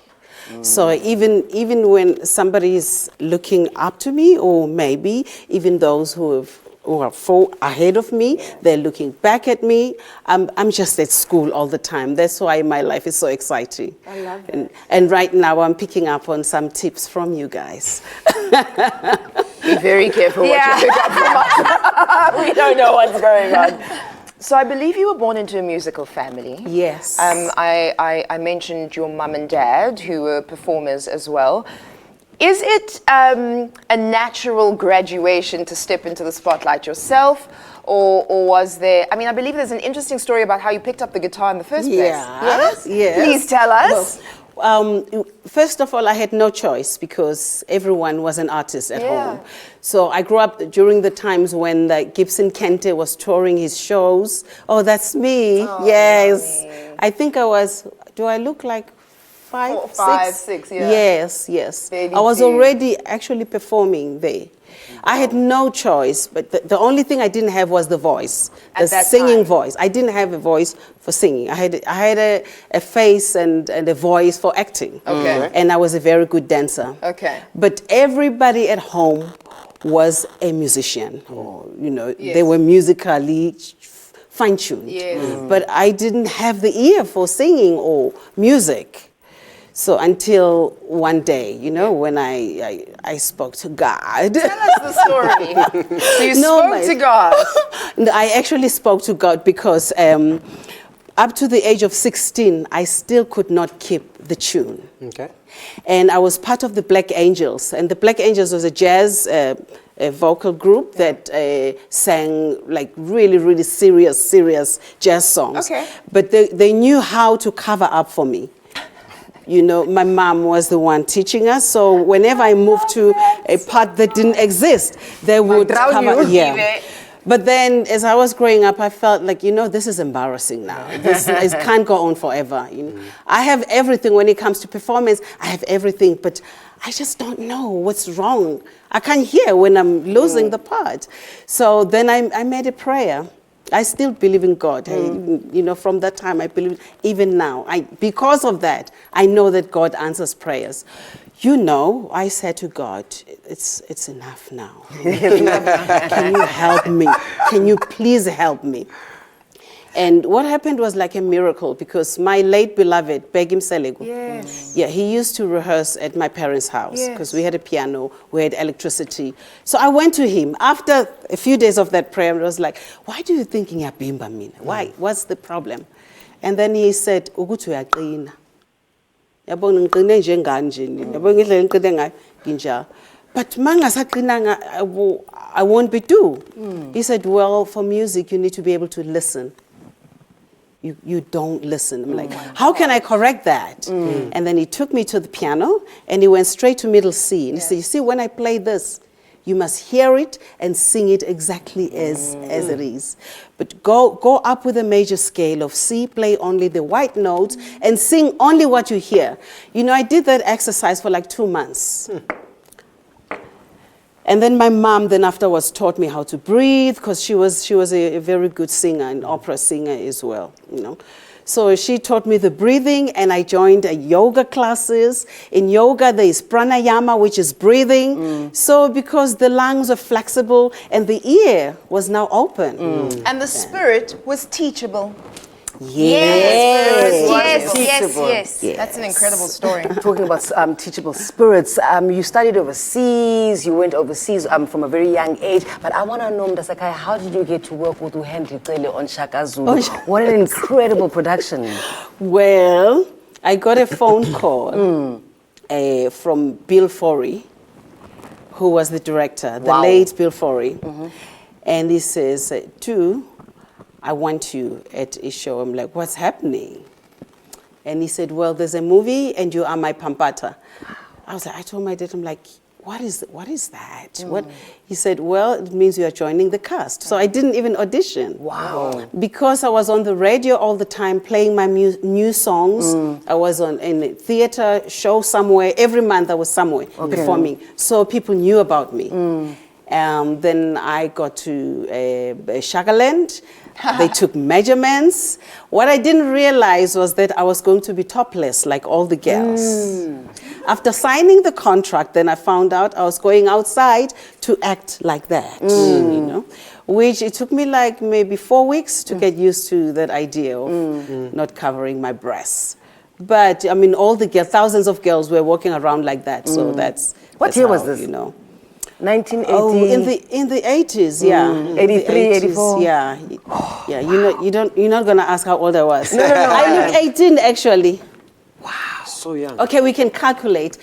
[SPEAKER 19] So even when somebody is looking up to me, or maybe even those who are far ahead of me, they're looking back at me. I'm just at school all the time. That's why my life is so exciting.
[SPEAKER 1] I love it.
[SPEAKER 19] And right now I'm picking up on some tips from you guys.
[SPEAKER 1] Be very careful what you pick up from us. We don't know what's going on. So I believe you were born into a musical family.
[SPEAKER 19] Yes.
[SPEAKER 1] I mentioned your mum and dad, who were performers as well. Is it a natural graduation to step into the spotlight yourself? Or was there, I mean, I believe there's an interesting story about how you picked up the guitar in the first place.
[SPEAKER 19] Yes.
[SPEAKER 1] Please tell us.
[SPEAKER 19] Well, first of all, I had no choice because everyone was an artist at home. So I grew up during the times when Gibson Kente was touring his shows. Oh, that's me.
[SPEAKER 1] Oh,
[SPEAKER 19] yes.
[SPEAKER 1] lovely.
[SPEAKER 19] I think I was, do I look like five, six?
[SPEAKER 1] Yeah.
[SPEAKER 19] Yes.
[SPEAKER 1] Baby
[SPEAKER 19] I was
[SPEAKER 1] too.
[SPEAKER 19] already actually performing there. I had no choice, but the only thing I didn't have was the voice, the singing voice. I didn't have a voice for singing. I had a face and a voice for acting.
[SPEAKER 1] Okay.
[SPEAKER 19] And I was a very good dancer.
[SPEAKER 1] Okay.
[SPEAKER 19] But everybody at home was a musician. Or, you know, they were musically fine-tuned.
[SPEAKER 1] Yes.
[SPEAKER 19] But I didn't have the ear for singing or music. So until one day, you know, when I spoke to God.
[SPEAKER 1] Tell us the story. So you spoke to God.
[SPEAKER 19] I actually spoke to God because up to the age of 16, I still could not keep the tune.
[SPEAKER 2] Okay.
[SPEAKER 19] And I was part of the Black Angels. And the Black Angels was a jazz a vocal group that sang like really, really serious jazz songs.
[SPEAKER 1] Okay.
[SPEAKER 19] But they knew how to cover up for me. You know, my mom was the one teaching us, so whenever I moved to a part that didn't exist, they would cover. Yeah. But then, as I was growing up, I felt like, you know, this is embarrassing now. This it can't go on forever. You know? I have everything when it comes to performance. I have everything, but I just don't know what's wrong. I can't hear when I'm losing the part. So then I made a prayer. I still believe in God. You know, from that time, I believe, even now. Because of that, I know that God answers prayers. You know, I said to God, it's enough now. Can you help me? Can you please help me? And what happened was like a miracle because my late beloved, Begim Selegu, he used to rehearse at my parents' house because we had a piano, we had electricity. So I went to him after a few days of that prayer and was like, why do you think ngiyabhimba mina? Why? What's the problem? And then he said, ukuthi uyaqina. Yabona ngiqine njengani nje. Yabona ngendlela engiqine ngayo nginjalo. But mangasaqinanga I won't be do. He said, well, for music you need to be able to listen. you don't listen. I'm like, how can I correct that? And then he took me to the piano and he went straight to middle C. And he said, you see, when I play this, you must hear it and sing it exactly as it is. But go up with a major scale of C, play only the white notes and sing only what you hear. You know, I did that exercise for like 2 months. And then my mom then afterwards taught me how to breathe, because she was a very good singer, an opera singer as well, you know. So she taught me the breathing, and I joined yoga classes. In yoga, there is pranayama, which is breathing. So because the lungs are flexible and the ear was now open.
[SPEAKER 1] And the spirit was teachable.
[SPEAKER 19] Yes.
[SPEAKER 1] That's an incredible story.
[SPEAKER 5] Talking about teachable spirits, you studied overseas, you went overseas from a very young age, but I want to know, Mdasakai, how did you get to work with Henry Cele on Shaka Zulu? What an incredible production.
[SPEAKER 19] Well, I got a phone call from Bill Forey, who was the director, the late Bill Forey. And he says, I want you at a show. I'm like, what's happening? And he said, well, there's a movie and you are my pampata. I was like, I told my dad, I'm like, what is that? What? He said, well, it means you are joining the cast. So I didn't even audition.
[SPEAKER 5] Wow.
[SPEAKER 19] Because I was on the radio all the time playing my new songs. I was in a theater show somewhere. Every month I was somewhere performing. So people knew about me. Then I got to Shagaland. They took measurements. What I didn't realize was that I was going to be topless like all the girls. After signing the contract, then I found out I was going outside to act like that, you know, which it took me like maybe 4 weeks to get used to that idea of not covering my breasts. But I mean, all the girls, thousands of girls were walking around like that. So that's
[SPEAKER 5] what year was this?
[SPEAKER 19] You know.
[SPEAKER 5] 1980.
[SPEAKER 19] Oh, in the 80s, yeah.
[SPEAKER 5] 83, 84.
[SPEAKER 19] Yeah. Yeah, you're not gonna ask how old I was.
[SPEAKER 5] No.
[SPEAKER 19] I look 18 actually.
[SPEAKER 2] Wow, so young.
[SPEAKER 19] Okay, we can calculate.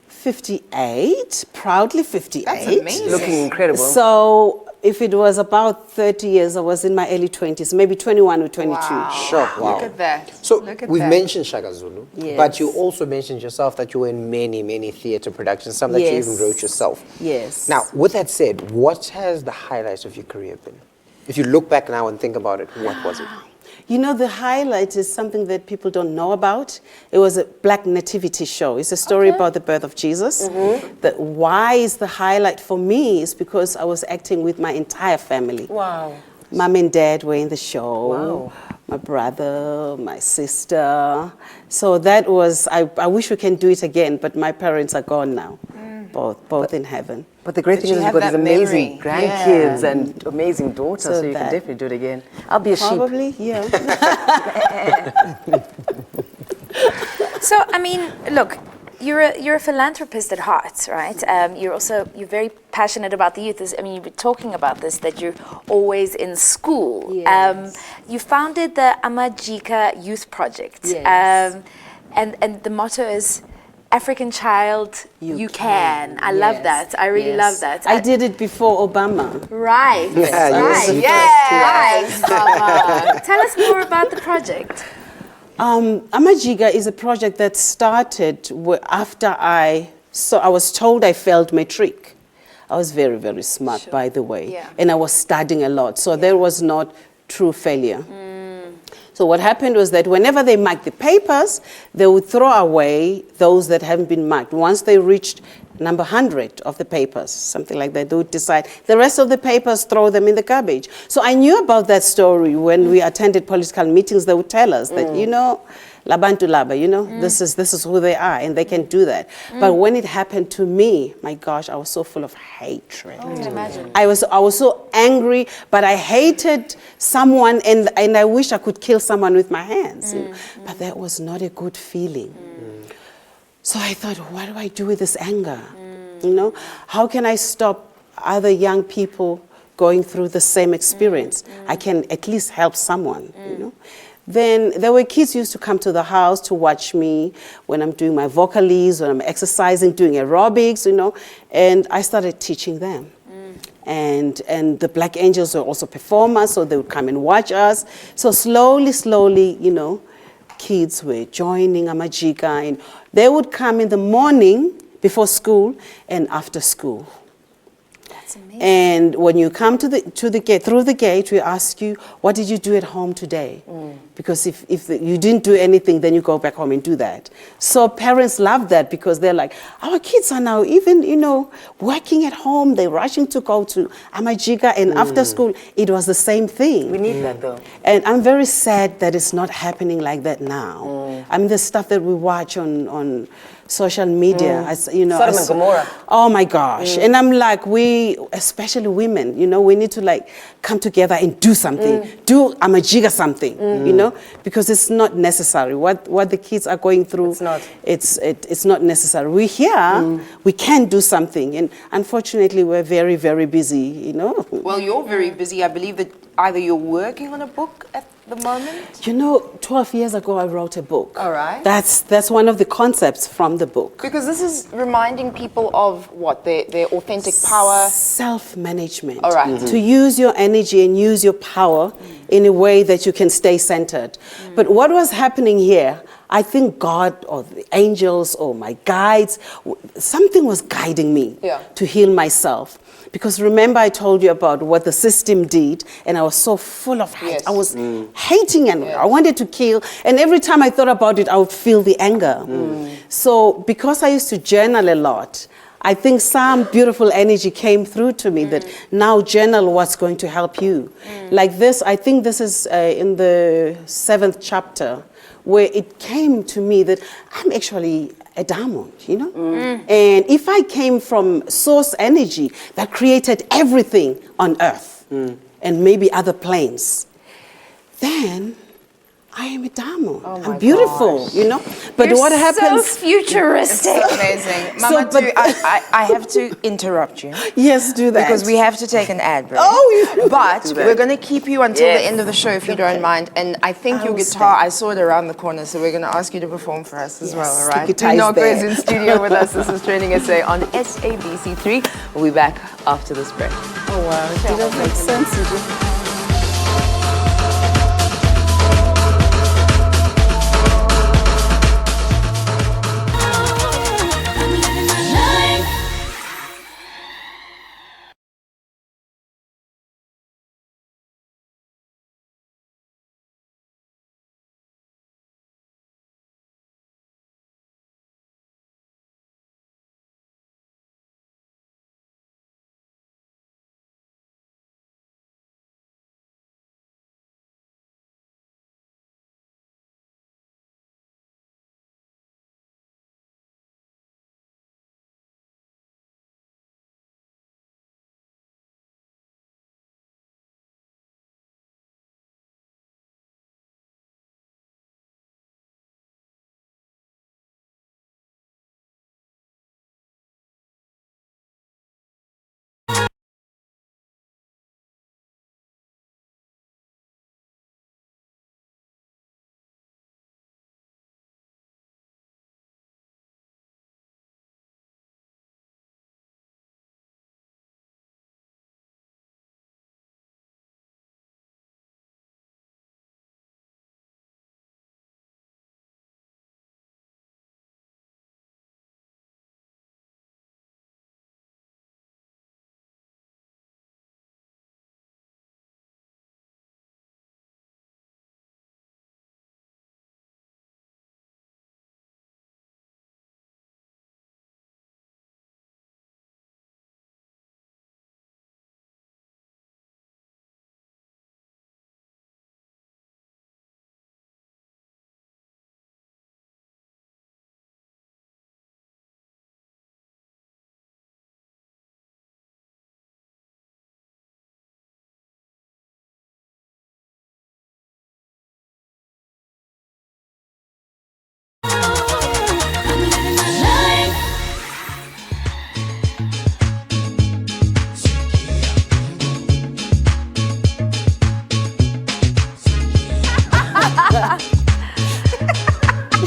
[SPEAKER 19] 58, proudly 58.
[SPEAKER 1] That's amazing.
[SPEAKER 5] Looking incredible.
[SPEAKER 19] So if it was about 30 years, I was in my early 20s, maybe 21 or 22.
[SPEAKER 2] Sure, wow.
[SPEAKER 1] Look at that.
[SPEAKER 2] So
[SPEAKER 1] Look at
[SPEAKER 2] we've
[SPEAKER 1] that.
[SPEAKER 2] mentioned Shaka Zulu,
[SPEAKER 19] Yes.
[SPEAKER 2] but you also mentioned yourself that you were in many theatre productions, some that you even wrote yourself.
[SPEAKER 19] Yes.
[SPEAKER 2] Now, with that said, what has the highlights of your career been? If you look back now and think about it, what was it?
[SPEAKER 19] You know, the highlight is something that people don't know about. It was a Black nativity show. It's a story about the birth of Jesus. Why is the highlight for me is because I was acting with my entire family.
[SPEAKER 5] Wow.
[SPEAKER 19] Mom and dad were in the show.
[SPEAKER 5] Wow.
[SPEAKER 19] My brother, my sister. So that was, I wish we can do it again, but my parents are gone now. Both in heaven.
[SPEAKER 5] But the great thing is you've got these amazing grandkids and amazing daughters, so you can definitely do it again. I'll be a sheep.
[SPEAKER 19] Probably, yeah.
[SPEAKER 4] So, I mean, look, you're a philanthropist at heart, right? You're very passionate about the youth. I mean, you were talking about this, that you're always in school.
[SPEAKER 19] Yes.
[SPEAKER 4] You founded the Amajika Youth Project.
[SPEAKER 19] Yes.
[SPEAKER 4] And the motto is, African child, you can. I love that. I really love that.
[SPEAKER 19] I did it before Obama.
[SPEAKER 4] Right.
[SPEAKER 19] Yes.
[SPEAKER 4] Tell us more about the project.
[SPEAKER 19] Amajiga is a project that started after I was told I failed matric. I was very, very smart, by the way. And I was studying a lot. So there was not true failure. So what happened was that whenever they marked the papers, they would throw away those that haven't been marked. Once they reached number 100 of the papers, something like that, they would decide the rest of the papers, throw them in the garbage. So I knew about that story when we attended political meetings. They would tell us that, you know, Labantu Laba, you know, this is who they are and they can do that. But when it happened to me, my gosh, I was so full of hatred.
[SPEAKER 4] I can imagine.
[SPEAKER 19] I was so angry, but I hated someone and I wish I could kill someone with my hands. You know? But that was not a good feeling. So I thought, what do I do with this anger? You know, how can I stop other young people going through the same experience? I can at least help someone, you know. Then there were kids who used to come to the house to watch me when I'm doing my vocalies, when I'm exercising, doing aerobics, you know, and I started teaching them. and the Black Angels were also performers, so they would come and watch us. So slowly, you know, kids were joining Amajika, and they would come in the morning before school and after school.
[SPEAKER 4] That's amazing.
[SPEAKER 19] And when you come to the gate, through the gate, we ask you, what did you do at home today? Because if you didn't do anything, then you go back home and do that. So parents love that because they're like, our kids are now even, you know, working at home. They're rushing to go to Amajika, and after school, it was the same thing.
[SPEAKER 5] We need that though.
[SPEAKER 19] And I'm very sad that it's not happening like that now. I mean, the stuff that we watch on social media, as you know,
[SPEAKER 5] Sodom and Gomorrah.
[SPEAKER 19] Oh my gosh! And I'm like, we, especially women, you know, we need to like come together and do something, do Amajika something, you know, because it's not necessary. What the kids are going through, it's not necessary. We're here, we can do something, and unfortunately, we're very, very busy, you know.
[SPEAKER 1] Well, you're very busy. I believe that either you're working on a book at the moment.
[SPEAKER 19] You know, 12 years ago, I wrote a book.
[SPEAKER 1] All right.
[SPEAKER 19] That's one of the concepts from the book.
[SPEAKER 1] Because this is reminding people of what? Their authentic power.
[SPEAKER 19] Self-management.
[SPEAKER 1] All right.
[SPEAKER 19] To use your energy and use your power in a way that you can stay centered. But what was happening here, I think God or the angels or my guides, something was guiding me to heal myself. Because remember I told you about what the system did, and I was so full of hate. I was hating and I wanted to kill. And every time I thought about it, I would feel the anger. So because I used to journal a lot, I think some beautiful energy came through to me that now journal what's going to help you. Like this, I think this is in the 7th chapter, where it came to me that I'm actually a diamond, you know? And if I came from source energy that created everything on earth and maybe other planes, then I am a diamond. I'm beautiful, you know? But
[SPEAKER 4] You're
[SPEAKER 19] what happens?
[SPEAKER 4] so futuristic.
[SPEAKER 1] It's amazing. Mama, I have to interrupt you.
[SPEAKER 19] Yes, do that.
[SPEAKER 1] Because we have to take an ad break.
[SPEAKER 19] Oh,
[SPEAKER 1] but we're going to keep you until the end of the show if you don't mind. And I think your guitar, I saw it around the corner, so we're going to ask you to perform for us as well, all right? Nokwe is in studio with us. This is TrendingSA on SABC3. We'll be back after this break.
[SPEAKER 19] Oh, wow. It didn't make sense.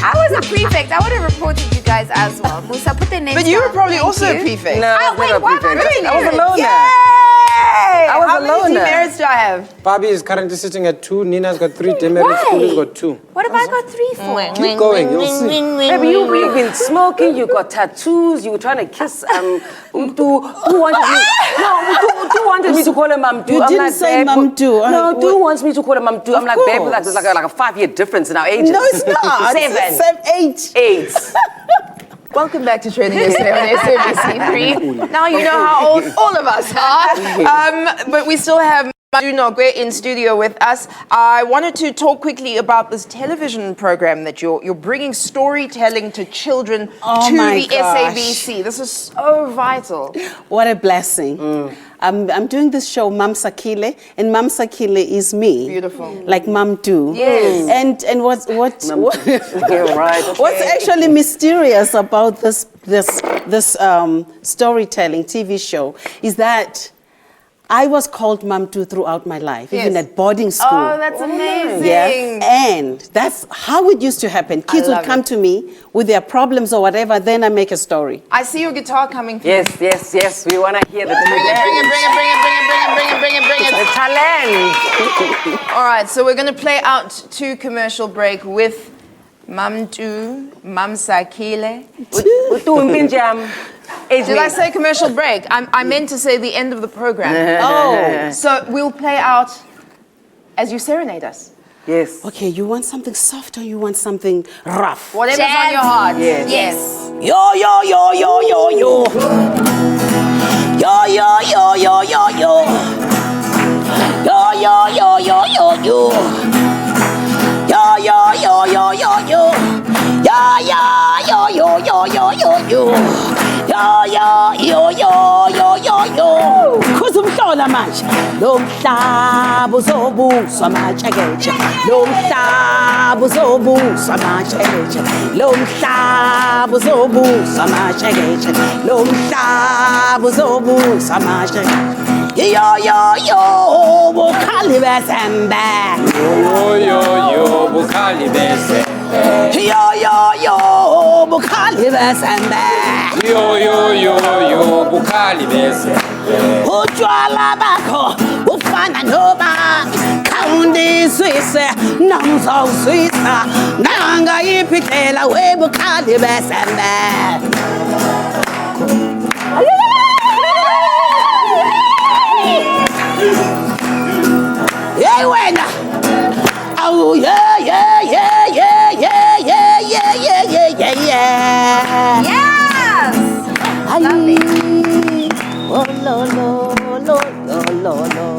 [SPEAKER 4] I was a prefect. I would have reported you guys as well. Musa, put their name's
[SPEAKER 1] But you were
[SPEAKER 4] down.
[SPEAKER 1] probably
[SPEAKER 4] Thank
[SPEAKER 1] also
[SPEAKER 4] you.
[SPEAKER 1] a prefect.
[SPEAKER 5] No, I was
[SPEAKER 4] wait,
[SPEAKER 5] never
[SPEAKER 4] why
[SPEAKER 5] a prefect.
[SPEAKER 4] really?
[SPEAKER 5] I was a loner.
[SPEAKER 1] Yay!
[SPEAKER 5] I was
[SPEAKER 1] How
[SPEAKER 5] a
[SPEAKER 1] many
[SPEAKER 5] loner.
[SPEAKER 1] demerits do I have?
[SPEAKER 2] Bobby is currently sitting at 2. Nina's got 3 demerits.
[SPEAKER 4] Why?
[SPEAKER 2] Kulu's got 2.
[SPEAKER 4] What have I got 3 for?
[SPEAKER 2] Keep going. You'll see.
[SPEAKER 5] Baby, you've been smoking, you got tattoos, you were trying to kiss Utu. Who wanted me? No, Utu wanted me to call him Mamdu.
[SPEAKER 19] You
[SPEAKER 5] I'm
[SPEAKER 19] didn't
[SPEAKER 5] like,
[SPEAKER 19] say
[SPEAKER 5] babe,
[SPEAKER 19] Mamdu.
[SPEAKER 5] No, Du wants me to call him Mamdu. I'm
[SPEAKER 19] Of
[SPEAKER 5] like, babe,
[SPEAKER 19] course.
[SPEAKER 5] there's like a 5-year difference in our ages.
[SPEAKER 19] No, it's not.
[SPEAKER 5] 7. 8.
[SPEAKER 1] Welcome back to TrendingSA on SABC3. Now you know how old all of us are. But we still have Nokwe in studio with us. I wanted to talk quickly about this television program that you're bringing storytelling to children to
[SPEAKER 19] my
[SPEAKER 1] the
[SPEAKER 19] gosh.
[SPEAKER 1] SABC. This is so vital.
[SPEAKER 19] What a blessing. I'm doing this show, Mam Sakile, and Mam Sakile is me.
[SPEAKER 1] Beautiful.
[SPEAKER 19] Like Mam Do.
[SPEAKER 1] Yes.
[SPEAKER 19] And what's
[SPEAKER 5] right, okay.
[SPEAKER 19] what's actually mysterious about this storytelling TV show is that I was called Mamtu throughout my life, even
[SPEAKER 1] Yes.
[SPEAKER 19] at boarding school.
[SPEAKER 1] Oh, that's amazing.
[SPEAKER 19] Yeah, and that's how it used to happen. Kids would
[SPEAKER 1] love
[SPEAKER 19] come
[SPEAKER 1] it.
[SPEAKER 19] to me with their problems or whatever, then I make a story.
[SPEAKER 1] I see your guitar coming through.
[SPEAKER 5] Yes. We want to hear the
[SPEAKER 1] Bring it.
[SPEAKER 5] The talent.
[SPEAKER 1] All right, so we're going to play out to commercial break with Mamtu, Mamsakile. Did I say commercial break? I meant to say the end of the program.
[SPEAKER 19] Oh.
[SPEAKER 1] So we'll play out as you serenade us.
[SPEAKER 5] Yes.
[SPEAKER 19] Okay, you want something soft or you want something rough?
[SPEAKER 1] Whatever's on your heart.
[SPEAKER 5] Yes.
[SPEAKER 19] Yo, yo, yo, yo, yo, yo. Yo, yo, yo, yo, yo, yo. Yo, yo, yo, yo, yo, yo. Yo, yo, yo, yo, yo, yo. Yo, yo, yo, yo, yo, yo, yo. Yo, yo, yo, yo, yo, yo, yo. Kuzumhlola manje. Lo mhlaba uzobuswa amatshekeche. Lo mhlaba uzobuswa amatshekeche. Lo mhlaba uzobuswa amatshekeche. Lo mhlaba uzobuswa amatshekeche. Yo, yo, yo, bukhali besembe.
[SPEAKER 2] Yo, bukhali bese.
[SPEAKER 19] Yo, yo, yo, bukhali besembe.
[SPEAKER 2] Yo, bukhali bese.
[SPEAKER 19] Utshwala bakho ufana nobangi khawundiswise namzawuswisa nangayiphi indlela webukhali besembe. Hey wena awu yeah
[SPEAKER 4] Yes!
[SPEAKER 19] Lovely. Oh lo lo lo lo lo lo.